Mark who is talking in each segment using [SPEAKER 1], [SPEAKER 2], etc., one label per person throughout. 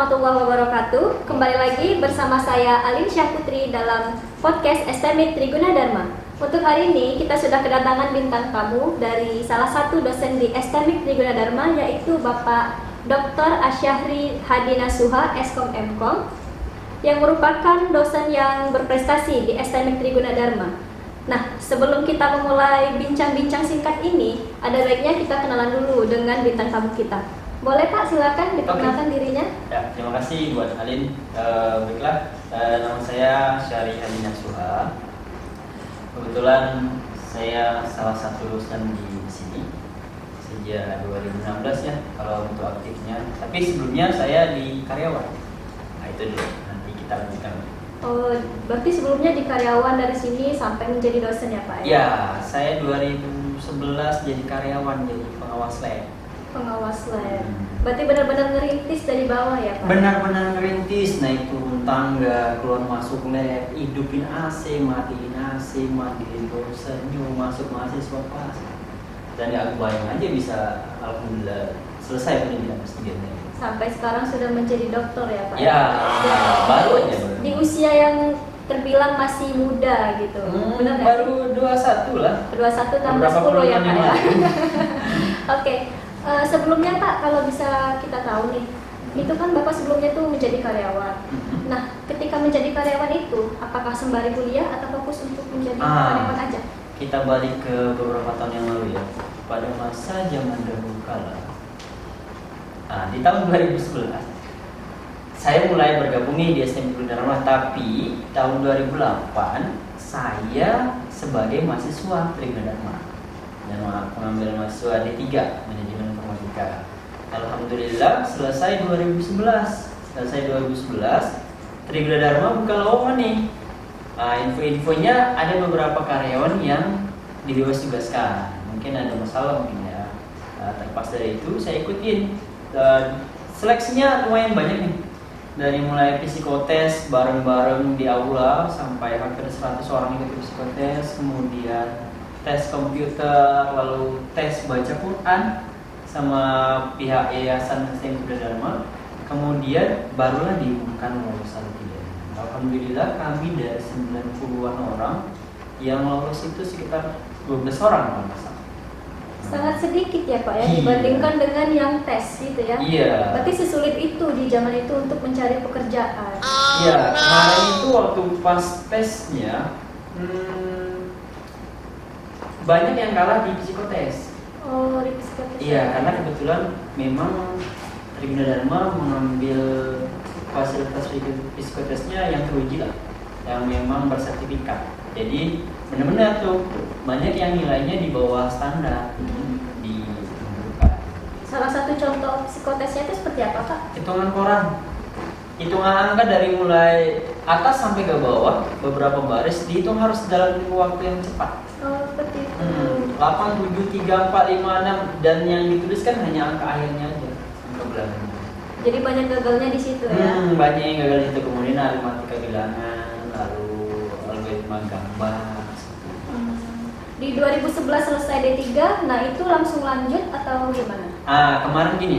[SPEAKER 1] warahmatullahi wabarakatuh. Kembali lagi bersama saya Alin Syahputri dalam podcast STMIK Triguna Dharma. Untuk hari ini kita sudah kedatangan bintang tamu dari salah satu dosen di STMIK Triguna Dharma, yaitu Bapak Dr. Asyahri Hadinasuha, Eskom Mkom, yang merupakan dosen yang berprestasi di STMIK Triguna Dharma. Nah, sebelum kita memulai bincang-bincang singkat ini, ada baiknya kita kenalan dulu dengan bintang tamu kita. Boleh Pak, silakan diperkenalkan dirinya.
[SPEAKER 2] Ya, terima kasih buat Alin. Baiklah, nama saya Asyahri Hadinasuha. Kebetulan saya salah satu dosen di sini sejak 2016 ya, kalau untuk aktifnya. Tapi sebelumnya saya di karyawan. Nah itu dulu, nanti kita lanjutkan.
[SPEAKER 1] Oh, berarti sebelumnya di karyawan dari sini sampai menjadi dosen ya Pak?
[SPEAKER 2] Ya, saya 2011 jadi karyawan, jadi pengawas lab.
[SPEAKER 1] Pengawas lab. Berarti benar-benar ngerintis dari bawah ya Pak?
[SPEAKER 2] Benar-benar ngerintis, naik turun tangga, keluar masuk lab, hidupin AC, matiin AC, matiin dosen, masuk mahasiswa kelas. Dan ya aku bayang aja bisa, alhamdulillah selesai pendidikan S3 nya.
[SPEAKER 1] Sampai sekarang sudah menjadi dokter ya Pak?
[SPEAKER 2] Ya, baru aja.
[SPEAKER 1] Di usia yang terbilang masih muda gitu. Benar nggak?
[SPEAKER 2] Baru 21 lah.
[SPEAKER 1] 21 tambah
[SPEAKER 2] Beberapa
[SPEAKER 1] 10 ya
[SPEAKER 2] bulan
[SPEAKER 1] Pak
[SPEAKER 2] yang
[SPEAKER 1] ya?
[SPEAKER 2] lalu.
[SPEAKER 1] Oke. Sebelumnya Pak, kalau bisa kita tahu nih, itu kan Bapak sebelumnya tuh menjadi karyawan. Nah, ketika menjadi karyawan itu, apakah sembari kuliah atau fokus untuk menjadi karyawan aja?
[SPEAKER 2] Kita balik ke beberapa tahun yang lalu ya. Pada masa zaman dahulu kala. Nah, di tahun 2011, saya mulai bergabung nih di STMIK Triguna Dharma, tapi tahun 2008 saya sebagai mahasiswa Triguna Dharma dan mengambil mahasiswa D3 manajemen informatika. Alhamdulillah selesai 2011. Triguna Dharma buka lowongan nih. Nah, info-infonya ada beberapa karyawan yang dibebas tugaskan. Mungkin ada masalah mungkin ya. Nah, terlepas dari itu saya ikutin. Seleksinya lumayan banyak nih. Dari mulai psikotes bareng-bareng di aula sampai hampir 100 orang ikut psikotes, kemudian tes komputer, lalu tes baca Quran sama pihak Yayasan STMIK Triguna Dharma. Kemudian barulah diumumkan lulusan tidak. Alhamdulillah kami dari 90-an orang yang lolos itu sekitar 12 orang kalau nggak salah.
[SPEAKER 1] Sangat sedikit ya Pak ya,
[SPEAKER 2] Iya.
[SPEAKER 1] dibandingkan dengan yang tes gitu ya.
[SPEAKER 2] Iya.
[SPEAKER 1] Berarti sesulit itu di zaman itu untuk mencari pekerjaan.
[SPEAKER 2] Iya, kemarin itu waktu pas tesnya banyak yang kalah di psikotes.
[SPEAKER 1] Oh, di psikotes.
[SPEAKER 2] Iya, karena kebetulan memang Triguna Dharma mengambil fasilitas psikotesnya yang teruji lah, yang memang bersertifikat. Jadi benar-benar tuh banyak yang nilainya di bawah standar di
[SPEAKER 1] Salah satu contoh psikotesnya itu seperti apa Pak?
[SPEAKER 2] hitungan koran, hitungan angka dari mulai atas sampai ke bawah beberapa baris dihitung harus dalam waktu yang cepat.
[SPEAKER 1] Oh, seperti itu.
[SPEAKER 2] 8, 7, 3, 4, 5, 6 dan yang dituliskan hanya angka akhirnya aja, angka belakangnya.
[SPEAKER 1] Jadi banyak gagalnya di situ ya.
[SPEAKER 2] Banyak yang gagal di situ, kemudian aritmatika bilangan, lalu algoritma gambar.
[SPEAKER 1] Di 2011 selesai D3, nah itu langsung lanjut atau gimana?
[SPEAKER 2] Kemarin gini,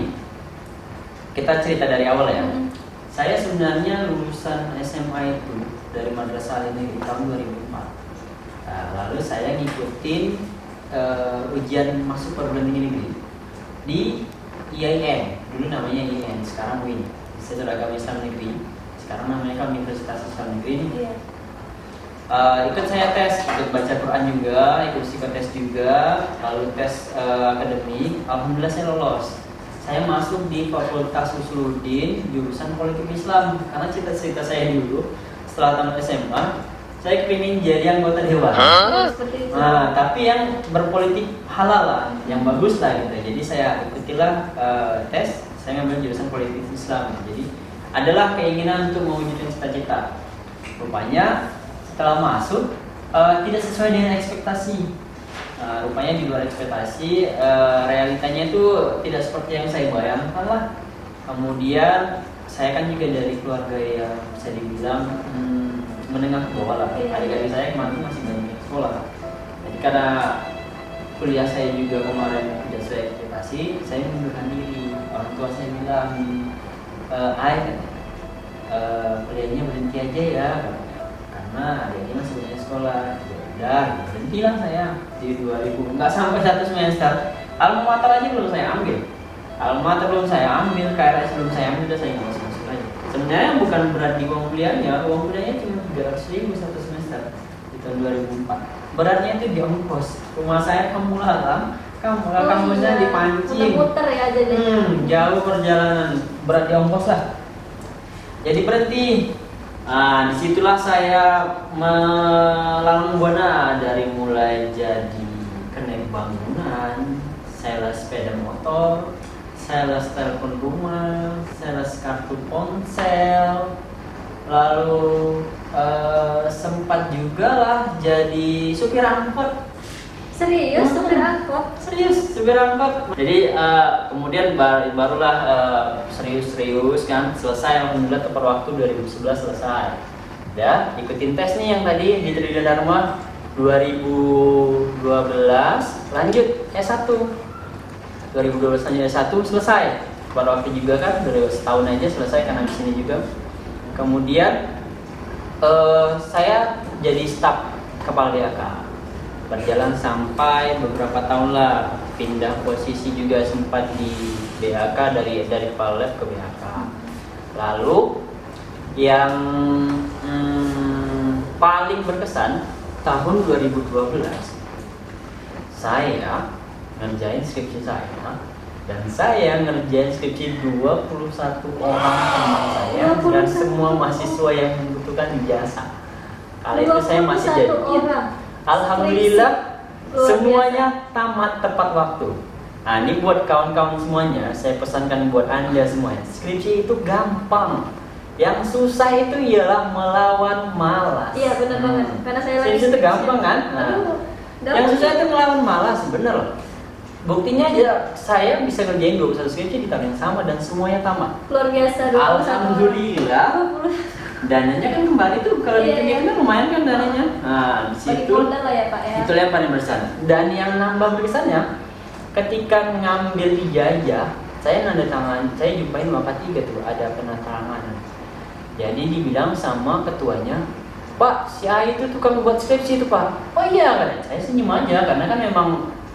[SPEAKER 2] kita cerita dari awal ya.
[SPEAKER 1] Hmm.
[SPEAKER 2] Saya sebenarnya lulusan SMA itu dari Madrasah Al Negeri tahun 2004. Lalu saya ngikutin ujian masuk perguruan tinggi negeri di IAIN, dulu namanya IAIN, sekarang UIN, Institut Agama Islam Negeri. Sekarang namanya Universitas Islam Negeri.
[SPEAKER 1] Iya.
[SPEAKER 2] Ikut saya tes, ikut baca Quran juga, ikut psikotes juga, lalu tes akademik. Alhamdulillah saya lolos. Saya masuk di Fakultas Usuluddin jurusan Politik Islam, karena cita-cita saya dulu setelah tamat SMA saya kepingin jadi anggota dewan.
[SPEAKER 1] Oh, seperti itu.
[SPEAKER 2] Nah, tapi yang berpolitik halal lah, yang bagus lah gitu. Jadi saya ikutilah tes, saya ngambil jurusan Politik Islam. Jadi adalah keinginan untuk mewujudkan cita-cita. Rupanya setelah masuk tidak sesuai dengan ekspektasi. Rupanya di luar ekspektasi, realitanya itu tidak seperti yang saya bayangkan lah. Kemudian saya kan juga dari keluarga yang bisa dibilang menengah ke bawah lah. Adik-adik saya kemarin masih banyak sekolah. Jadi karena kuliah saya juga kemarin tidak sesuai ekspektasi, saya mengundurkan diri. Orang tua saya bilang, Ay katanya, kuliahnya berhenti aja ya katanya. Karena adiknya masih banyak sekolah. Ya udah, berhentilah saya di 2000, nggak sampai 1 semester. Alma mater aja belum saya ambil. Alma mater belum saya ambil, KRS belum saya ambil, udah saya nggak masuk aja. Sebenarnya bukan berarti uang kuliahnya cuma 300.000 satu semester di tahun 2004. Beratnya itu di ongkos. Rumah saya kampusnya dipancing.
[SPEAKER 1] Muter ya jadinya.
[SPEAKER 2] Jauh perjalanan, berat di ongkos lah. Jadi berhenti. Nah, disitulah saya melalang buana dari mulai jadi kenaik bangunan, sales sepeda motor, sales telepon rumah, sales kartu ponsel, lalu sempat juga lah jadi supir angkot.
[SPEAKER 1] Serius supir angkot?
[SPEAKER 2] Serius supir angkot. Jadi kemudian barulah serius kan, selesai alhamdulillah tepat waktu 2011 selesai. Ya, ikutin tes nih yang tadi di Tridharma Dharma 2012 lanjut S1. 2012 lanjut S1 selesai. Pada waktu juga kan dari setahun aja selesai karena di sini juga. Kemudian saya jadi staf kepala DAK, berjalan sampai beberapa tahun lah, pindah posisi juga sempat di BHK dari kepala lab ke BHK. Lalu yang paling berkesan tahun 2012 saya ngerjain skripsi saya, dan saya ngerjain skripsi 21 orang teman saya dan semua mahasiswa yang membutuhkan ijazah. Kali itu saya masih jadi
[SPEAKER 1] orang.
[SPEAKER 2] Alhamdulillah semuanya tamat tepat waktu. Nah, ini buat kawan-kawan semuanya, saya pesankan buat Anda semuanya, skripsi itu gampang. Yang susah itu ialah melawan malas.
[SPEAKER 1] Iya benar banget, karena saya lagi
[SPEAKER 2] skripsi itu gampang kan? Nah, yang susah itu melawan malas, bener. Buktinya aja saya bisa ngerjain 21 skripsi di tahun yang sama dan semuanya tamat.
[SPEAKER 1] Luar biasa.
[SPEAKER 2] Alhamdulillah. Dananya kan kembali tuh kalau dipikirkan kan lumayan kan dananya. Nah, di situ
[SPEAKER 1] lah ya, Pak, ya.
[SPEAKER 2] Itu yang paling berkesan. Dan yang nambah berkesannya ketika ngambil ijazah, saya nanda tangan, saya jumpain Maka 3 tuh ada penandatanganan. Jadi dibilang sama ketuanya, "Pak, si A itu tukang buat skripsi itu, Pak." "Oh iya," katanya. Saya senyum aja karena kan memang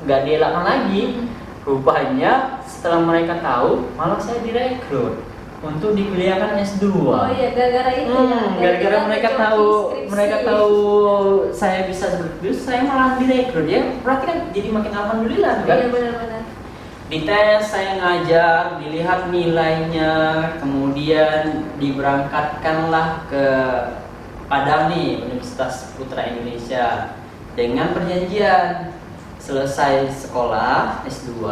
[SPEAKER 2] nggak dielakkan lagi. Rupanya setelah mereka tahu, malah saya direkrut untuk dikuliahkan S2.
[SPEAKER 1] Oh iya, gara-gara itu ya.
[SPEAKER 2] Gara-gara mereka tahu saya bisa seperti itu, saya malah direkrut ya. Berarti kan jadi makin alhamdulillah kan?
[SPEAKER 1] Iya benar-benar.
[SPEAKER 2] Di tes saya ngajar, dilihat nilainya, kemudian diberangkatkanlah ke Padang nih, Universitas Putra Indonesia, dengan perjanjian selesai sekolah S2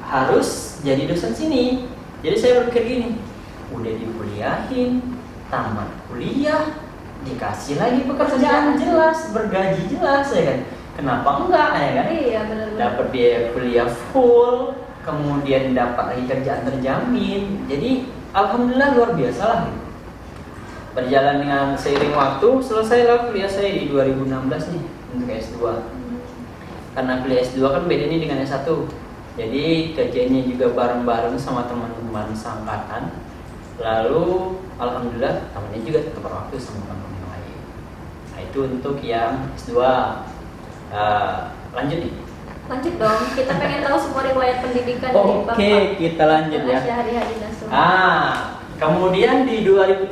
[SPEAKER 2] harus jadi dosen sini. Jadi saya berpikir gini, udah dikuliahin, tamat kuliah, dikasih lagi pekerjaan jelas, bergaji jelas ya kan. Kenapa enggak ya kan?
[SPEAKER 1] Iya benar-benar.
[SPEAKER 2] Dapat biaya kuliah full, kemudian dapat lagi kerjaan terjamin. Jadi alhamdulillah luar biasa lah. Berjalan dengan seiring waktu, selesailah kuliah saya di 2016 nih untuk S2. Karena kuliah S2 kan bedanya dengan S1. Jadi kerjanya juga bareng-bareng sama teman-teman seangkatan. Lalu alhamdulillah temannya juga tetap waktu sama teman yang lain. Nah, itu untuk yang S2. Lanjut nih.
[SPEAKER 1] Lanjut dong, kita pengen tahu semua riwayat pendidikan dari Bapak.
[SPEAKER 2] Oke, kita lanjut ya. Kemudian di 2017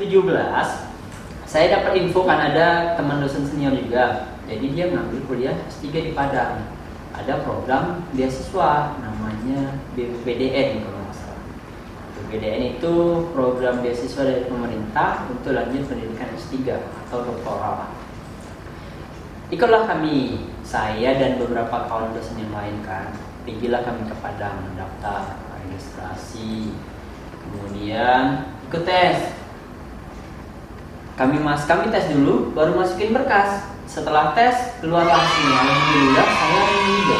[SPEAKER 2] saya dapat info kan ada teman dosen senior juga. Jadi dia ngambil kuliah S3 di Padang. Ada program beasiswa namanya BPDN kalau nggak salah. BPDN itu program beasiswa dari pemerintah untuk lanjut pendidikan S3 atau doktoral. Ikutlah kami, saya dan beberapa kawan dosen yang lain kan. Pergilah kami ke Padang mendaftar, registrasi, kemudian ikut tes. Kami tes dulu, baru masukin berkas. Setelah tes, keluarlah hasilnya. Alhamdulillah, saya ranking 3.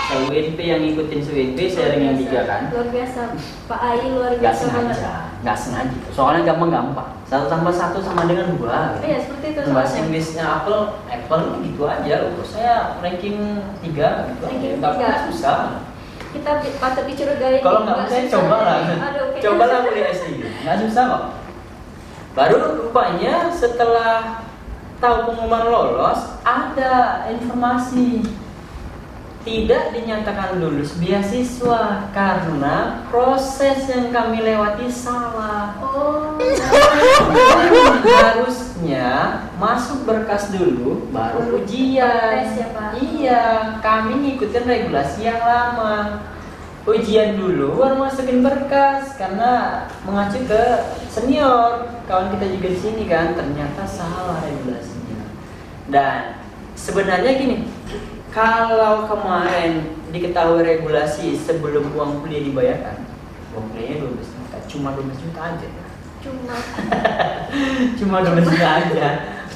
[SPEAKER 2] Saya UNP yang ngikutin UNP, saya ranking 3 kan.
[SPEAKER 1] Luar biasa, Pak Ai luar biasa banget.
[SPEAKER 2] Gak sengaja. Soalnya gampang-gampang. 1 tambah 1 sama dengan 2.
[SPEAKER 1] Iya, seperti itu.
[SPEAKER 2] Bahasa Inggrisnya Apple gitu aja. Terus saya ranking 3 gitu.
[SPEAKER 1] Ranking
[SPEAKER 2] Gak
[SPEAKER 1] 3.
[SPEAKER 2] susah.
[SPEAKER 1] kita patut dicurigai.
[SPEAKER 2] Kalau nggak percaya cobalah. Cobalah kuliah S3. Nggak susah kok. Baru rupanya setelah tahu pengumuman lolos, ada informasi tidak dinyatakan lulus beasiswa karena proses yang kami lewati salah. Harusnya masuk berkas dulu baru ujian.
[SPEAKER 1] Tes ya, Pak?
[SPEAKER 2] Iya, kami ngikutin regulasi yang lama. Ujian dulu baru masukin berkas karena mengacu ke senior. Kawan kita juga di sini kan, ternyata salah regulasinya. Dan sebenarnya gini, kalau kemarin diketahui regulasi sebelum uang kuliah dibayarkan, uang kuliahnya 12 juta, cuma 12 juta aja. Cuma 12 juta aja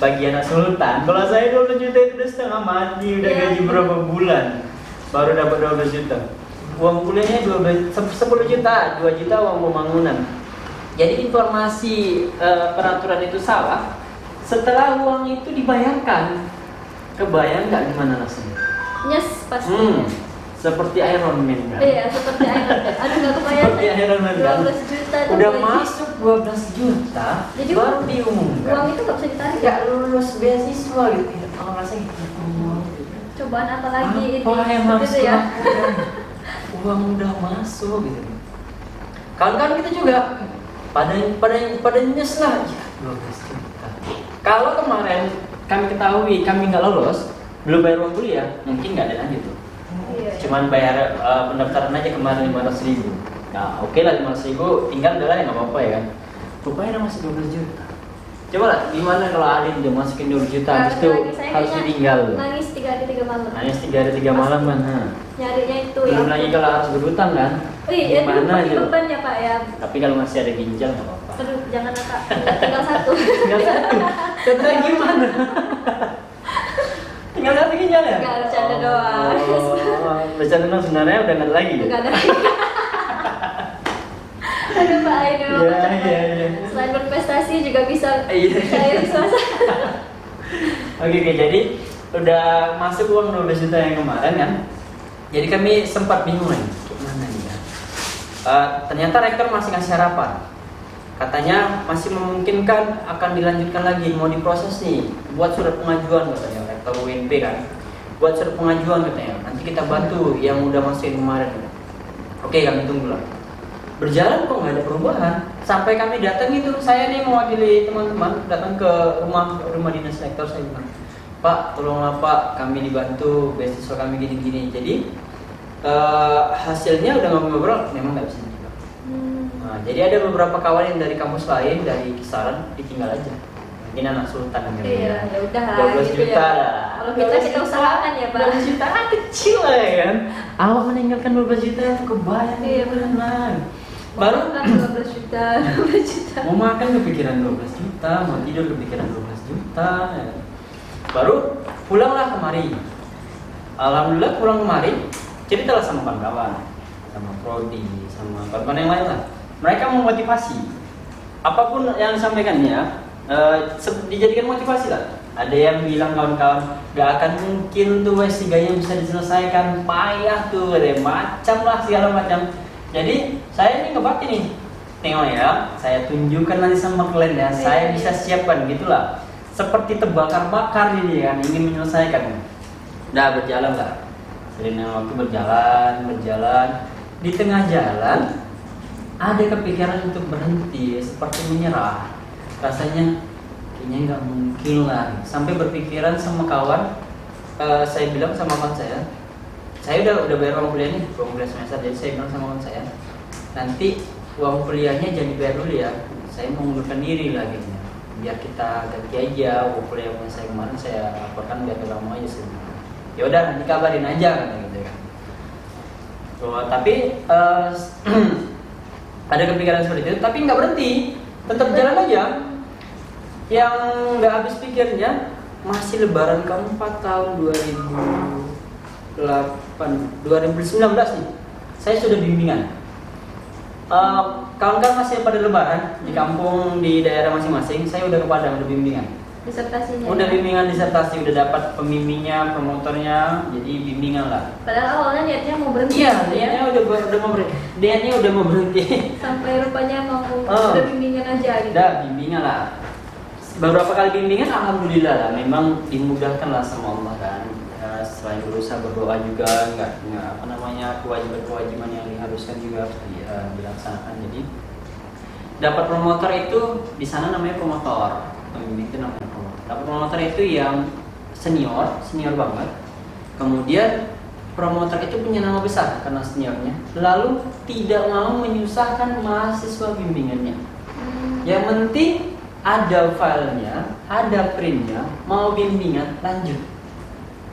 [SPEAKER 2] bagi anak sultan. Kalau saya 12 juta itu udah setengah mati, udah gaji berapa bulan baru dapat 12 juta. Uang kuliahnya 10 juta, 2 juta uang pembangunan. Jadi informasi peraturan itu salah setelah uang itu dibayarkan. Kebayang nggak gimana rasanya?
[SPEAKER 1] Yes, pasti.
[SPEAKER 2] Seperti Iron Man kan?
[SPEAKER 1] Iya, seperti Iron Man. Aduh, nggak kebayang.
[SPEAKER 2] Seperti Iron Man kan?
[SPEAKER 1] 12 juta tuh
[SPEAKER 2] udah
[SPEAKER 1] gaji.
[SPEAKER 2] masuk 12 juta,
[SPEAKER 1] Jadi
[SPEAKER 2] baru diumumkan.
[SPEAKER 1] Uang itu nggak bisa ditarik.
[SPEAKER 2] Nggak lulus beasiswa gitu. Kalau rasanya gitu.
[SPEAKER 1] Cobaan apa lagi ini?
[SPEAKER 2] Apa yang
[SPEAKER 1] Seperti
[SPEAKER 2] harus
[SPEAKER 1] itu ya?
[SPEAKER 2] dilakukan? Uang udah masuk gitu. Kawan-kawan kita juga pada nyes lah. Ya, 12 juta. Kalau kemarin kami ketahui kami nggak lolos, belum bayar uang kuliah, mungkin nggak ada lanjut tuh.
[SPEAKER 1] Iya.
[SPEAKER 2] Cuman bayar pendaftaran aja kemarin 500.000. Nah, oke lah 500.000, tinggal adalah ya nggak apa-apa ya kan. Rupanya udah masih 12 juta. Coba lah, gimana kalau Alin udah masukin 12 juta, habis itu harus ditinggal.
[SPEAKER 1] Nangis 3 hari 3 malam.
[SPEAKER 2] Nangis 3 hari 3 malam kan.
[SPEAKER 1] Nyarinya itu
[SPEAKER 2] Belum
[SPEAKER 1] ya.
[SPEAKER 2] lagi kalau harus berhutang kan.
[SPEAKER 1] Oh iya, itu
[SPEAKER 2] Gimana
[SPEAKER 1] pakai
[SPEAKER 2] gitu.
[SPEAKER 1] beban ya Pak ya.
[SPEAKER 2] Tapi kalau masih ada ginjal nggak apa-apa.
[SPEAKER 1] Aduh, jangan Kak. Tinggal satu.
[SPEAKER 2] Tinggal satu. Contohnya gimana? Tinggal satu ginjal ya?
[SPEAKER 1] Nggak, bercanda doang.
[SPEAKER 2] Bercanda doang sebenarnya udah nggak ada lagi. Ya?
[SPEAKER 1] Enggak ada. Aduh Pak Aino.
[SPEAKER 2] Iya.
[SPEAKER 1] Selain berprestasi juga bisa
[SPEAKER 2] Iya.
[SPEAKER 1] cair suasana.
[SPEAKER 2] Oke, jadi udah masuk uang 12 juta yang kemarin kan. Jadi kami sempat bingung nih, gimana nih ya. Ternyata rektor masih ngasih harapan. Katanya masih memungkinkan akan dilanjutkan lagi, mau diproses nih. Buat surat pengajuan katanya, rektor UNP kan. Buat surat pengajuan katanya. Nanti kita bantu yang udah masukin kemarin. Oke, kami tunggu lah. Berjalan kok nggak ada perubahan. Sampai kami datang itu, saya nih mewakili teman-teman datang ke rumah dinas rektor, saya bilang, Pak, tolonglah Pak, kami dibantu, beasiswa kami gini-gini. Jadi hasilnya udah ngobrol, memang nggak bisa juga. Nah, jadi ada beberapa kawan yang dari kampus lain, dari kisaran ditinggal aja. Mungkin anak sultan yang
[SPEAKER 1] Iya, ya udah.
[SPEAKER 2] 12
[SPEAKER 1] gitu
[SPEAKER 2] juta
[SPEAKER 1] ya.
[SPEAKER 2] lah.
[SPEAKER 1] Kalau kita usahakan ya Pak.
[SPEAKER 2] 12 juta kecil lah ya kan. Awak meninggalkan 12 juta itu kebayang.
[SPEAKER 1] Iya, benar.
[SPEAKER 2] Baru
[SPEAKER 1] kan 12 juta.
[SPEAKER 2] mau makan kepikiran 12 juta, mau tidur kepikiran 12 juta. Ya. Baru pulanglah kemari. Alhamdulillah pulang kemari, ceritalah sama kawan-kawan, sama prodi, sama kawan-kawan yang lain lah. Mereka memotivasi. Apapun yang disampaikannya dijadikan motivasi lah. Ada yang bilang kawan-kawan gak akan mungkin tuh S3-nya bisa diselesaikan, payah tuh, ada macam lah segala macam. Jadi saya ini ngebakti nih, tengok ya, saya tunjukkan nanti sama kalian ya, saya bisa siapkan gitulah. Seperti terbakar-bakar ini kan, ingin menyelesaikan. Udah berjalan lah, sering waktu berjalan. Di tengah jalan ada kepikiran untuk berhenti, seperti menyerah. Rasanya kayaknya nggak mungkin lah. Sampai berpikiran sama kawan, saya bilang sama kawan saya udah bayar uang kuliah nih, uang kuliah semester. Jadi saya bilang sama kawan saya, nanti uang kuliahnya jangan dibayar dulu ya. Saya mau mengundurkan diri lah gitu. Biar kita ganti aja uang kuliah yang saya kemarin saya laporkan biar ke kamu aja sih. Ya udah nanti kabarin aja kan gitu kan. Tapi ada kepikiran seperti itu, tapi nggak berhenti, tetap jalan aja. Yang nggak habis pikirnya masih lebaran keempat tahun 2019 nih, saya sudah bimbingan. Kawan-kawan masih pada lebaran di kampung di daerah masing-masing, saya udah ke Padang, udah bimbingan.
[SPEAKER 1] disertasinya.
[SPEAKER 2] Udah bimbingan disertasi, udah dapat pembimbingnya, promotornya, jadi bimbingan lah.
[SPEAKER 1] Padahal awalnya niatnya mau berhenti.
[SPEAKER 2] Iya, niatnya udah mau berhenti. Niatnya udah mau berhenti.
[SPEAKER 1] Sampai rupanya mau udah bimbingan aja gitu.
[SPEAKER 2] Udah bimbingan lah. Beberapa kali bimbingan, alhamdulillah lah. Memang dimudahkan lah sama Allah kan. Ya, selain berusaha berdoa juga, nggak apa namanya kewajiban yang diharuskan juga harus dilaksanakan. Jadi dapat promotor itu di sana namanya promotor. Pembimbing itu namanya promotor. Dapat promotor itu yang senior banget. Kemudian promotor itu punya nama besar karena seniornya. Lalu tidak mau menyusahkan mahasiswa bimbingannya. Yang penting ada filenya, ada printnya, mau bimbingan lanjut.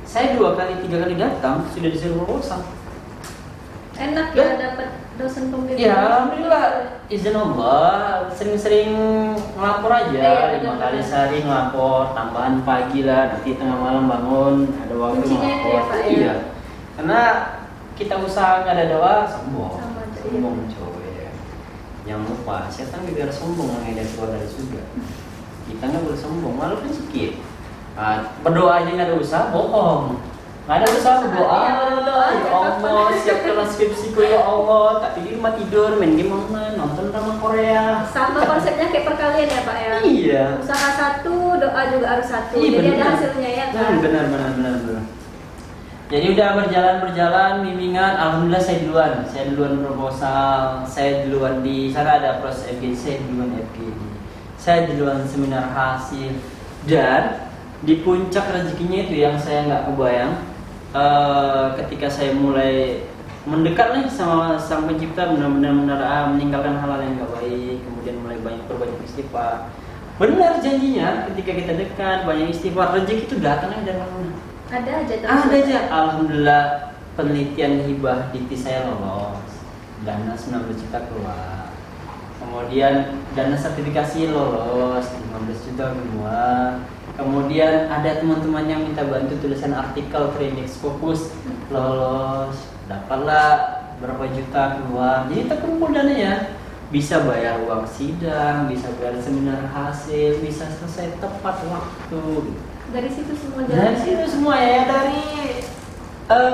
[SPEAKER 2] Saya 2 kali 3 kali datang sudah disuruh proposal.
[SPEAKER 1] Enak ya dapat dosen pembimbing.
[SPEAKER 2] Ya alhamdulillah, izin Allah, sering-sering ngelapor aja, 5 kali sehari ngelapor, tambahan pagi lah, nanti tengah malam bangun, ada waktu ngelapor.
[SPEAKER 1] Ya, Pak, ya?
[SPEAKER 2] Iya, karena kita usaha nggak ada doa, sombong coy. Jangan lupa, setan biar sombong yang keluar dari surga. Kita nggak boleh sombong, malu kan sedikit. Berdoa aja nggak ada usaha, bohong. Nggak ada usaha berdoa, ya Allah, siapkanlah skripsiku ya Allah. Tapi di rumah tidur, main game online, nonton drama Korea.
[SPEAKER 1] Sama konsepnya kayak perkalian ya Pak ya.
[SPEAKER 2] Iya.
[SPEAKER 1] Usaha satu, doa juga harus satu.
[SPEAKER 2] Iya,
[SPEAKER 1] jadi
[SPEAKER 2] bener.
[SPEAKER 1] ada hasilnya ya kan.
[SPEAKER 2] Benar. Jadi udah berjalan bimbingan, alhamdulillah saya duluan proposal, saya duluan di sana ada proses FGD, saya duluan FGD, saya duluan seminar hasil, dan di puncak rezekinya itu yang saya nggak kebayang. Ketika saya mulai mendekat nih sama Sang Pencipta, benar-benar meninggalkan hal-hal yang nggak baik, kemudian mulai berbanyak istighfar. Benar janjinya, ketika kita dekat banyak istighfar, rezeki itu datangnya dari mana?
[SPEAKER 1] Ada aja terus.
[SPEAKER 2] Ada aja. Alhamdulillah penelitian hibah dikti saya lolos, dana 19 juta keluar. Kemudian dana sertifikasi lolos 15 juta keluar. Kemudian ada teman-teman yang minta bantu tulisan artikel Phoenix Fokus, lolos, dapatlah berapa juta keluar. Jadi terkumpul dananya, bisa bayar uang sidang, bisa bayar seminar hasil, bisa selesai tepat waktu.
[SPEAKER 1] Dari situ semua jalan.
[SPEAKER 2] Dari situ semua ya, dari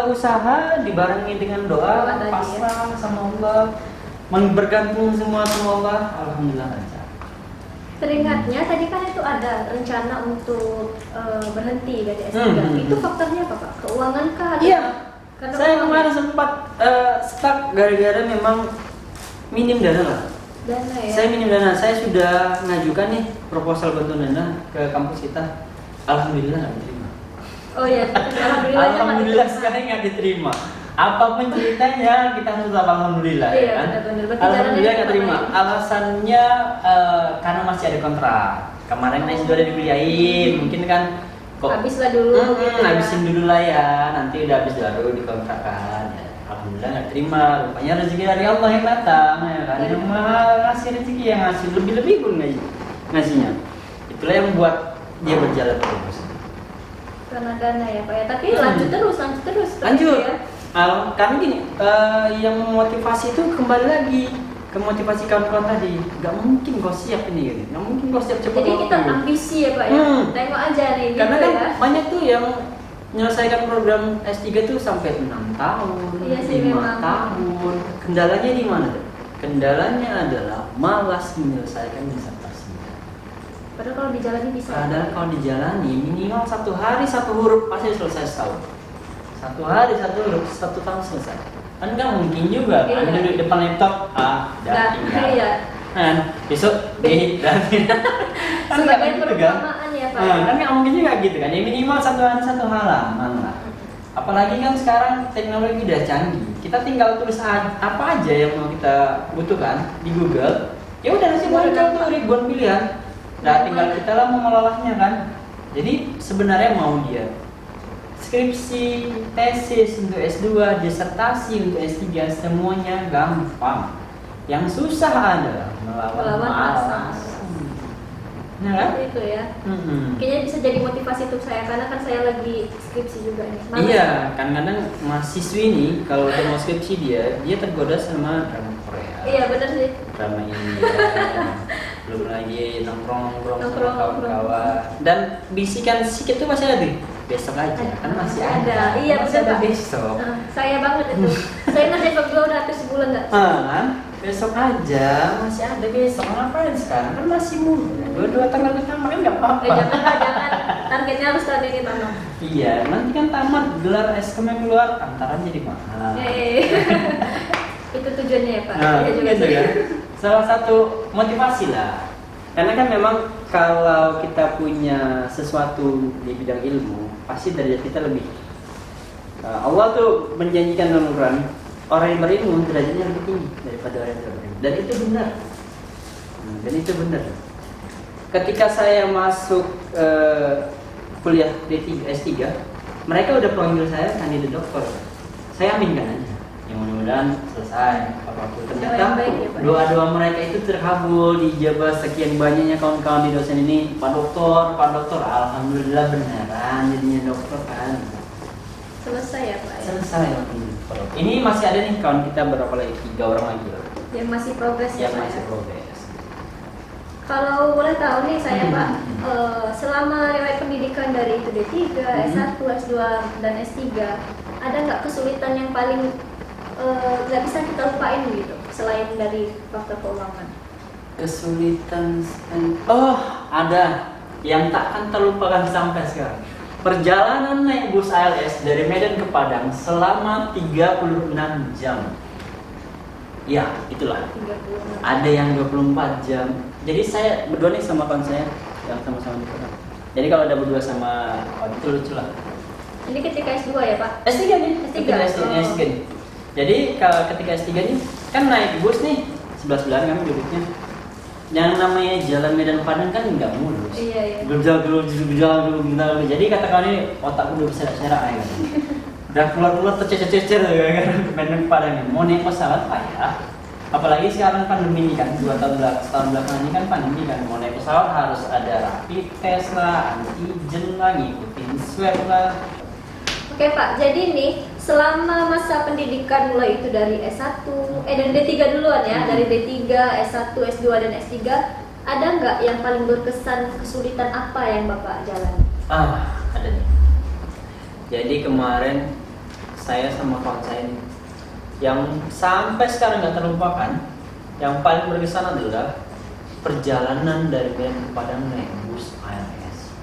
[SPEAKER 2] usaha dibarengi dengan doa, pasrah sama Allah, bergantung semua sama Allah. Alhamdulillah lancar.
[SPEAKER 1] Teringatnya tadi kan itu ada rencana untuk berhenti dari S3. Itu faktornya apa Pak? Keuangan kah?
[SPEAKER 2] Iya.
[SPEAKER 1] Karena
[SPEAKER 2] Saya kemarin sempat stuck gara-gara memang minim dana lah.
[SPEAKER 1] Dana ya.
[SPEAKER 2] Saya minim dana. Saya sudah mengajukan nih proposal bantuan dana ke kampus kita. Alhamdulillah nggak diterima.
[SPEAKER 1] Oh ya,
[SPEAKER 2] Alhamdulillah sekarang nggak diterima. Apapun ceritanya kita harus tetap alhamdulillah.
[SPEAKER 1] Iya,
[SPEAKER 2] ya kan?
[SPEAKER 1] benar-benar.
[SPEAKER 2] Alhamdulillah nggak terima. Alasannya karena masih ada kontrak. Kemarin saya sudah dibiayain, mungkin kan kok
[SPEAKER 1] habislah dulu. Gitu ya.
[SPEAKER 2] Habisin dulu lah ya. Nanti udah habis baru dikontrakkan. Ya. Alhamdulillah nggak terima. Rupanya rezeki dari Allah yang datang, ya kan? Yang maha ngasih rezeki, yang ngasih lebih pun ngasihnya. Itulah yang buat dia berjalan terus.
[SPEAKER 1] Karena dana ya Pak ya. Tapi lanjut terus.
[SPEAKER 2] Lanjut.
[SPEAKER 1] Ya.
[SPEAKER 2] Kami gini, yang memotivasi itu kembali lagi ke motivasi kawan-kawan tadi. Gak mungkin kau siap ini, gitu. Gak mungkin kau siap cepat.
[SPEAKER 1] Jadi kita ambisi ya Pak ya. Tengok aja nih.
[SPEAKER 2] Karena
[SPEAKER 1] gitu
[SPEAKER 2] kan
[SPEAKER 1] ya.
[SPEAKER 2] banyak tuh yang menyelesaikan program S3 tuh sampai 6 tahun,
[SPEAKER 1] Iya sih,
[SPEAKER 2] 5
[SPEAKER 1] memang.
[SPEAKER 2] tahun. Kendalanya di mana? Kendalanya adalah malas menyelesaikan disertasi.
[SPEAKER 1] Padahal kalau dijalani bisa.
[SPEAKER 2] Padahal kalau dijalani minimal 1 hari 1 huruf pasti selesai setahun. 1 hari 1 huruf 1 tahun selesai. Kan nggak mungkin juga kan
[SPEAKER 1] Iya.
[SPEAKER 2] duduk depan laptop udah tinggal.
[SPEAKER 1] Iya.
[SPEAKER 2] Kan besok B dan kan nggak
[SPEAKER 1] Sebagai
[SPEAKER 2] gitu kan?
[SPEAKER 1] perumpamaan ya Pak.
[SPEAKER 2] Kan nggak mungkin juga gitu kan. Ya minimal 1 hari 1 halaman lah. Apalagi kan sekarang teknologi udah canggih. Kita tinggal tulis apa aja yang mau kita butuhkan di Google. Ya udah nanti muncul tuh ribuan pilihan. Nah, tinggal kita lah mau melolahnya kan. Jadi sebenarnya mau dia skripsi, tesis untuk S2, disertasi untuk S3 semuanya gampang. Yang susah adalah melawan malas. Ya kan?
[SPEAKER 1] Seperti itu ya. Kayaknya bisa jadi motivasi untuk saya karena kan saya lagi skripsi juga nih. Malas.
[SPEAKER 2] Iya, kan kadang mahasiswi ini kalau udah mau skripsi dia tergoda sama drama Korea.
[SPEAKER 1] Iya benar sih.
[SPEAKER 2] Drama India. belum lagi nongkrong sama
[SPEAKER 1] Nongkrong.
[SPEAKER 2] kawan-kawan. Dan bisikan sikit tuh masih ada. Besok aja, kan masih ada.
[SPEAKER 1] Iya,
[SPEAKER 2] masih
[SPEAKER 1] betul,
[SPEAKER 2] ada
[SPEAKER 1] Pak.
[SPEAKER 2] besok.
[SPEAKER 1] Saya banget itu. Saya ngerjain bab 2 udah hampir sebulan nggak?
[SPEAKER 2] Kan? Besok aja, masih ada besok. Ngapain sekarang? Kan masih muda. Dua tanggal pertama kan nggak apa-apa.
[SPEAKER 1] Jangan. Targetnya harus tahun ini tamat.
[SPEAKER 2] Iya, nanti kan tamat gelar SKM keluar, antaran jadi mahal.
[SPEAKER 1] Itu tujuannya ya Pak.
[SPEAKER 2] Nah,
[SPEAKER 1] Iya juga
[SPEAKER 2] gitu
[SPEAKER 1] sih.
[SPEAKER 2] kan. Salah satu motivasi lah. Karena kan memang kalau kita punya sesuatu di bidang ilmu, pasti derajat kita lebih. Allah tuh menjanjikan dalam Al-Quran, orang yang berilmu derajatnya lebih tinggi daripada orang yang tidak berilmu. Dan itu benar. Ketika saya masuk kuliah D3, S3, mereka udah panggil saya kandidat doktor. Saya aminkan aja. Yang mudah-mudahan selesai apapun. Ternyata
[SPEAKER 1] yang baik ya, Pak.
[SPEAKER 2] doa-doa mereka itu terkabul, dijabah sekian banyaknya kawan-kawan di dosen ini. Pak dokter, alhamdulillah beneran jadinya dokter kan.
[SPEAKER 1] Selesai ya Pak. Ya?
[SPEAKER 2] Selesai. Ini masih ada nih kawan kita berapa lagi? 3 orang lagi lah.
[SPEAKER 1] Yang masih progres ya
[SPEAKER 2] Yang
[SPEAKER 1] Pak.
[SPEAKER 2] masih
[SPEAKER 1] Ya?
[SPEAKER 2] progres.
[SPEAKER 1] Kalau boleh tahu nih saya Pak, selama riwayat pendidikan dari itu D3, S1, S2 dan S3, ada nggak kesulitan yang paling nggak bisa kita lupain gitu, selain dari faktor keuangan?
[SPEAKER 2] Kesulitan, ada yang takkan terlupakan sampai sekarang. Perjalanan naik bus ALS dari Medan ke Padang selama 36 jam. Ya, itulah.
[SPEAKER 1] 36.
[SPEAKER 2] Ada yang 24 jam. Jadi saya berdua nih sama kawan saya yang sama-sama di Padang. Jadi kalau ada berdua sama kawan itu lucu lah.
[SPEAKER 1] Ini ketika S2 ya Pak?
[SPEAKER 2] S3 nih,
[SPEAKER 1] S3.
[SPEAKER 2] S3 nih. Jadi kalau ketika S3 nih kan naik bus nih 11 bulan kami duduknya. Yang namanya jalan Medan Padang kan nggak mulus.
[SPEAKER 1] Iya.
[SPEAKER 2] Gerjal. Jadi kata kawan ini otakku udah berserak-serak ya. Udah keluar tercecer-cecer kan Medan Padang ini. Mau naik pesawat payah. Apalagi sekarang pandemi ini kan 2 tahun belakangan ini kan pandemi kan. Mau naik pesawat harus ada rapid test lah, antigen lah, ngikutin swab lah.
[SPEAKER 1] Oke Pak, jadi nih selama masa pendidikan mulai itu dari S1, dari D3 duluan ya, dari D3, S1, S2 dan S3, ada nggak yang paling berkesan, kesulitan apa yang Bapak jalani?
[SPEAKER 2] Ada nih. Jadi kemarin saya sama kawan saya nih, yang sampai sekarang nggak terlupakan, yang paling berkesan adalah perjalanan dari Medan ke Padang naik bus ALS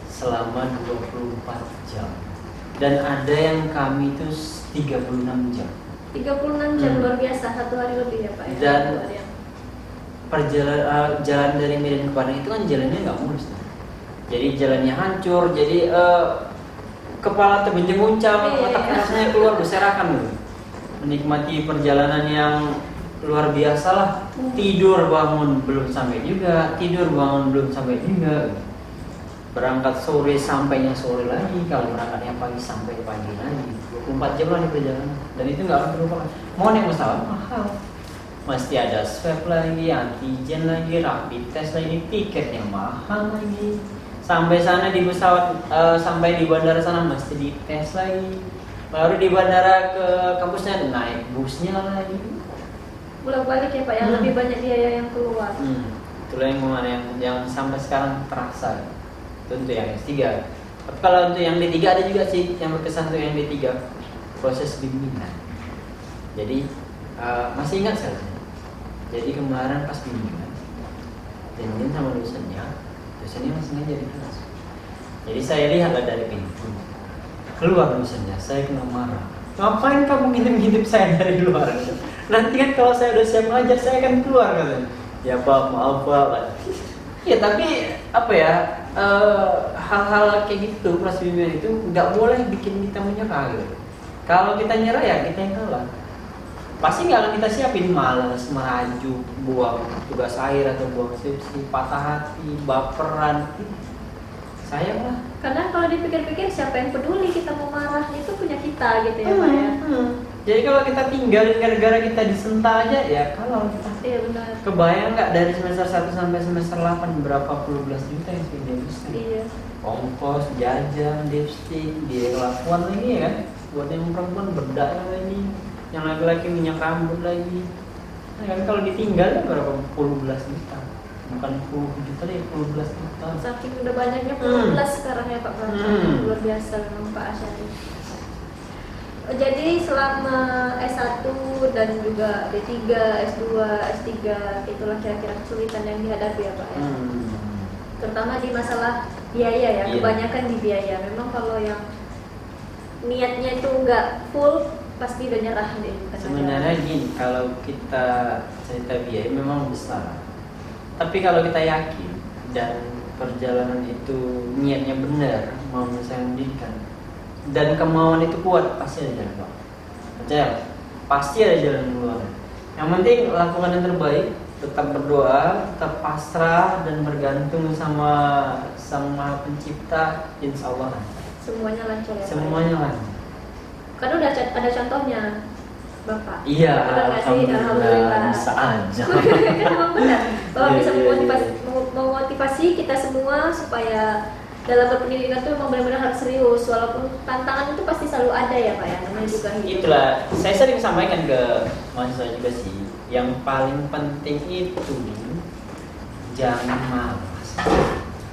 [SPEAKER 2] selama 24 jam. Dan ada yang kami itu 36 jam.
[SPEAKER 1] 36 jam luar biasa, 1 hari lebih ya Pak ya?
[SPEAKER 2] Dan
[SPEAKER 1] 1 hari.
[SPEAKER 2] jalan dari Medan ke Padang itu kan jalannya nggak mulus. Jadi jalannya hancur, jadi kepala terguncang-guncang, otak rasanya keluar berserakan gitu. Menikmati perjalanan yang luar biasa lah. Tidur bangun belum sampai juga, berangkat sore sampainya sore lagi, kalau berangkatnya pagi sampai pagi lagi. 24 jam lah di perjalanan. Dan itu nggak akan terlupakan. Mau naik pesawat mahal, mesti ada swab lagi, antigen lagi, rapid test lagi, tiketnya mahal lagi. Sampai sana di pesawat, sampai di bandara sana mesti dites lagi. Baru di bandara ke kampusnya naik busnya lagi.
[SPEAKER 1] Bolak-balik ya Pak, yang lebih banyak biaya yang keluar.
[SPEAKER 2] Itulah yang kemana yang sampai sekarang terasa. Itu untuk yang S3. Tapi kalau untuk yang D3 ada juga sih yang berkesan untuk yang D3, proses bimbingan. Jadi masih ingat saya. Jadi kemarin pas bimbingan, janjian sama dosennya masih ngajar di kelas. Jadi saya lihatlah dari pintu, keluar dosennya, saya kena marah. Ngapain kamu ngintip-ngintip saya dari luar? Nanti kan kalau saya udah siap ngajar, saya akan keluar katanya. Ya Pak, maaf Pak. Ya tapi apa ya, hal-hal kayak gitu, proses bimbingan itu nggak boleh bikin kita menyerah gitu. Kalau kita nyerah ya kita yang kalah. Pasti nggak akan kita siapin, malas, merajuk, buang tugas akhir atau buang skripsi, patah hati, baperan. Sayang lah.
[SPEAKER 1] Karena kalau dipikir-pikir siapa yang peduli kita mau marah, itu punya kita gitu ya Pak ya.
[SPEAKER 2] Jadi kalau kita tinggalin gara-gara kita disenta aja ya kalau kita.
[SPEAKER 1] Iya benar.
[SPEAKER 2] Kebayang nggak dari semester 1 sampai semester 8 berapa puluh belas juta yang sudah dihabiskan?
[SPEAKER 1] Iya.
[SPEAKER 2] Ongkos, jajan, lipstick, biaya kelakuan lagi ya kan? Buat yang perempuan bedak lagi, yang laki-laki minyak rambut lagi. Nah kan kalau ditinggal berapa puluh belas juta. bukan 10 juta deh, 12 juta.
[SPEAKER 1] Saking udah banyaknya 12 sekarang ya Pak Pransyah. Luar biasa memang Pak Asyari. Jadi selama S1 dan juga D3, S2, S3 itulah kira-kira kesulitan yang dihadapi ya Pak ya. Terutama di masalah biaya ya, kebanyakan di biaya. Memang kalau yang niatnya itu nggak full pasti udah nyerah deh.
[SPEAKER 2] Sebenarnya gini, kalau kita cerita biaya memang besar. Tapi kalau kita yakin dan perjalanan itu niatnya benar, mau menyelesaikan pendidikan dan kemauan itu kuat, pasti ada jalan keluar. Percaya, pasti ada jalan keluar. Yang penting lakukan yang terbaik, tetap berdoa, tetap pasrah dan bergantung sama Sang Maha Pencipta, insya Allah
[SPEAKER 1] semuanya lancar ya.
[SPEAKER 2] Semuanya lancar.
[SPEAKER 1] Kan udah ada contohnya Bapak.
[SPEAKER 2] Iya,
[SPEAKER 1] alhamdulillah.
[SPEAKER 2] Bisa aja.
[SPEAKER 1] Kan memang benar bahwa bisa memotivasi kita semua supaya dalam berpendidikan itu memang benar-benar harus serius, walaupun tantangan itu pasti selalu ada ya Pak ya, namanya juga hidup.
[SPEAKER 2] Itulah, saya sering sampaikan ke mahasiswa juga sih, yang paling penting itu jangan malas.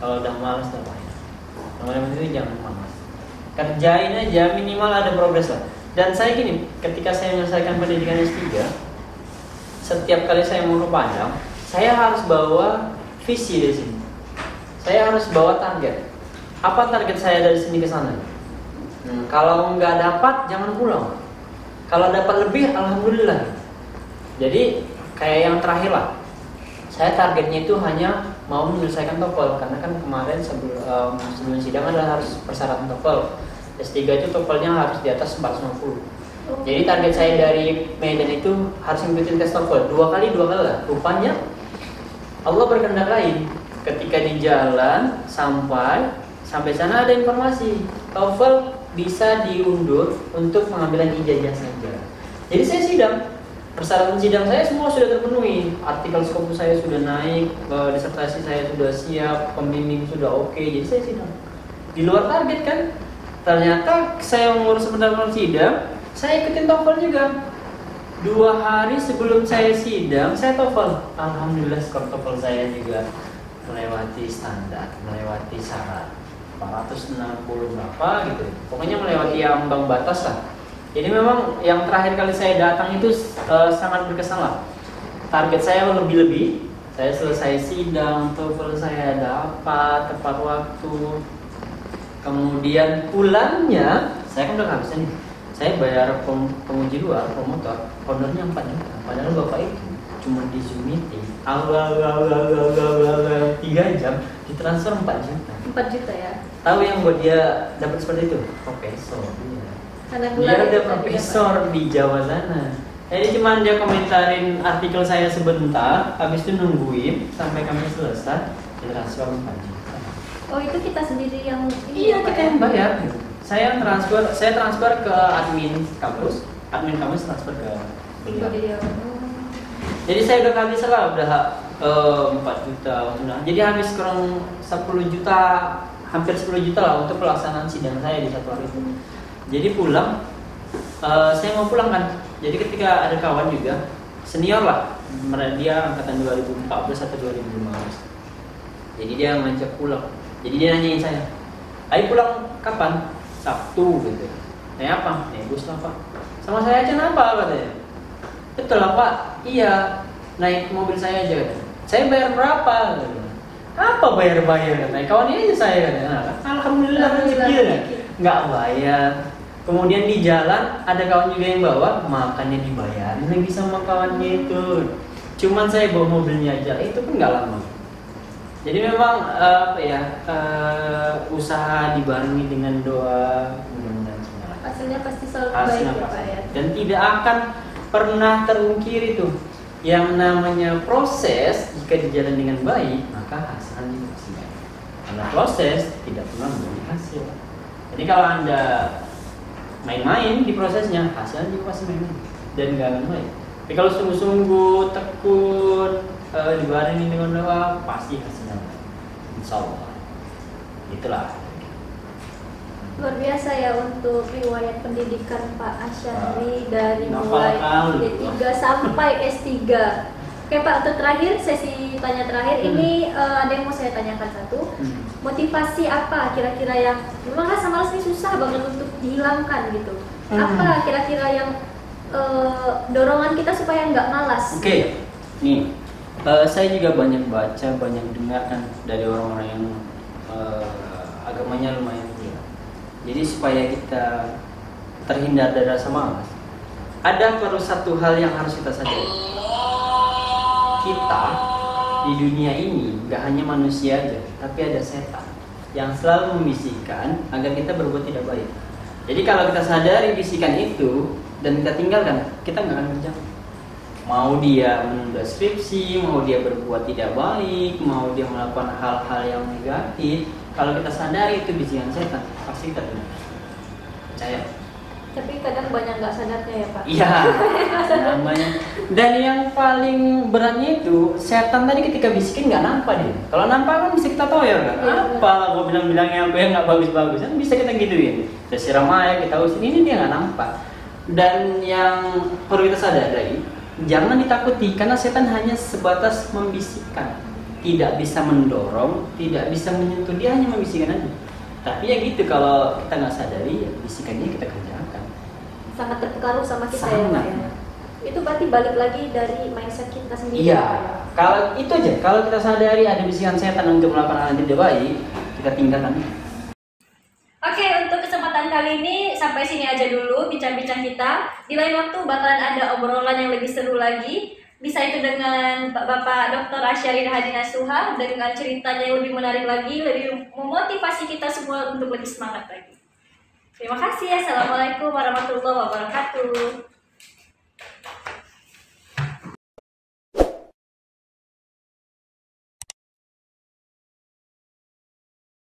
[SPEAKER 2] Kalau udah malas udah payah. Yang paling penting itu jangan malas. Kerjain aja, minimal ada progres lah. Dan saya gini, ketika saya menyelesaikan pendidikan S3, setiap kali saya mau ke Padang, saya harus bawa visi dari sini. Saya harus bawa target. Apa target saya dari sini ke sana? Kalau nggak dapat, jangan pulang. Kalau dapat lebih, alhamdulillah. Jadi kayak yang terakhir lah. Saya targetnya itu hanya mau menyelesaikan TOEFL, karena kan kemarin sebelum sidang adalah harus persyaratan TOEFL. S3 itu TOEFL-nya harus di atas 450. Jadi target saya dari Medan itu harus mengikuti tes TOEFL 2 kali lah. Rupanya Allah berkehendak lain. Ketika di jalan sampai sana ada informasi TOEFL bisa diundur untuk pengambilan ijazah saja. Jadi saya sidang, persyaratan sidang saya semua sudah terpenuhi, artikel skopus saya sudah naik, disertasi saya sudah siap, pembimbing sudah oke, jadi saya sidang. Di luar target kan, ternyata saya mengurus pendaftaran sidang, saya ikutin TOEFL juga. 2 hari sebelum saya sidang, saya TOEFL. Alhamdulillah skor TOEFL saya juga melewati standar, melewati syarat 460 berapa gitu. Pokoknya melewati ambang batas lah. Jadi memang yang terakhir kali saya datang itu sangat berkesan lah. Target saya lebih-lebih. Saya selesai sidang, TOEFL saya dapat tepat waktu. Kemudian pulangnya, saya kan udah kehabisan nih. Saya bayar penguji luar, promotor, honornya 4 juta. Padahal bapak itu cuma di Zoom meeting, 3 jam, ditransfer 4 juta.
[SPEAKER 1] 4 juta ya?
[SPEAKER 2] Tahu yang buat dia dapat seperti itu? Profesor. Dia ada profesor di Jawa sana. Jadi cuma dia komentarin artikel saya sebentar, habis itu nungguin sampai kami selesai, ditransfer 4 juta.
[SPEAKER 1] Oh itu kita sendiri yang
[SPEAKER 2] iya kita yang bayar. Saya transfer ke admin kampus transfer ke beliau. Jadi saya udah habis lah, udah 4 juta. Jadi habis kurang 10 juta, hampir 10 juta lah untuk pelaksanaan sidang saya di 1 hari itu. Jadi pulang, saya mau pulang kan. Jadi ketika ada kawan juga senior lah, dia angkatan 2014 atau 2015. Jadi dia ngajak pulang. Jadi dia nanyain saya, ayo pulang kapan? Sabtu gitu. Naik apa? Naik bus lah Pak. Sama saya aja kenapa katanya? Betul lah Pak. Iya, naik mobil saya aja katanya. Saya bayar berapa? Katanya. Apa bayar-bayar katanya? Kawannya aja saya katanya. Alhamdulillah rezeki nggak bayar. Kemudian di jalan ada kawan juga yang bawa, makannya dibayarin lagi sama kawannya itu. Cuman saya bawa mobilnya aja, itu pun nggak lama. Jadi memang usaha dibarengi dengan doa, mudah-mudahan semua.
[SPEAKER 1] Hasilnya pasti selalu baik ya Pak ya. Dan
[SPEAKER 2] tidak akan pernah terungkir itu. Yang namanya proses jika dijalan dengan baik, maka hasilnya pasti baik. Karena proses tidak pernah memiliki hasil. Jadi kalau Anda main-main di prosesnya, hasilnya juga pasti main-main dan nggak akan baik. Tapi kalau sungguh-sungguh tekun, dibarengi dengan doa, pasti hasilnya baik. Insya Allah. Itulah.
[SPEAKER 1] Luar biasa ya untuk riwayat pendidikan Pak Asyari dari mulai D3 sampai S3. Oke Pak, untuk terakhir, sesi tanya terakhir ini ada yang mau saya tanyakan satu. Motivasi apa kira-kira yang memang rasa malas ini susah banget untuk dihilangkan gitu? Apa kira-kira yang dorongan kita supaya nggak malas?
[SPEAKER 2] Oke, nih saya juga banyak baca, banyak dengarkan dari orang-orang yang agamanya lumayan kuat. Jadi supaya kita terhindar dari rasa malas, ada perlu satu hal yang harus kita sadari. Kita di dunia ini gak hanya manusia aja, tapi ada setan yang selalu membisikkan agar kita berbuat tidak baik. Jadi kalau kita sadari bisikan itu dan kita tinggalkan, kita gak akan menjauh. Mau dia menunda skripsi, mau dia berbuat tidak baik, mau dia melakukan hal-hal yang negatif, kalau kita sadari itu bisikan setan, pasti kita benar. Percaya.
[SPEAKER 1] Tapi kadang banyak nggak sadarnya ya Pak.
[SPEAKER 2] Iya, namanya. Dan yang paling beratnya itu setan tadi ketika bisikin nggak nampak dia. Kalau nampak kan bisa kita tahu ya kan. Apa gue bilang-bilangnya aku yang nggak bagus-bagus kan bisa kita gituin. Kita siram aja, kita usin ini dia nggak nampak. Dan yang perlu kita sadari, jangan ditakuti karena setan hanya sebatas membisikkan, tidak bisa mendorong, tidak bisa menyentuh, dia hanya membisikkan aja. Tapi ya gitu, kalau kita nggak sadari, ya bisikannya kita kerjakan.
[SPEAKER 1] Sangat terpengaruh sama kita
[SPEAKER 2] Sangat.
[SPEAKER 1] ya Pak ya. Itu berarti balik lagi dari mindset kita sendiri.
[SPEAKER 2] Iya,
[SPEAKER 1] Pak, ya?
[SPEAKER 2] kalau itu aja, kalau kita sadari ada bisikan setan untuk melakukan hal yang tidak baik, kita tinggalkan.
[SPEAKER 1] Oke, untuk kesempatan kali ini sampai sini aja dulu bincang-bincang kita. Di lain waktu bakalan ada obrolan yang lebih seru lagi. Bisa itu dengan Bapak Dr. Asyari Rahadina Suha dengan ceritanya yang lebih menarik lagi, lebih memotivasi kita semua untuk lebih semangat lagi. Terima kasih. Assalamualaikum warahmatullahi wabarakatuh.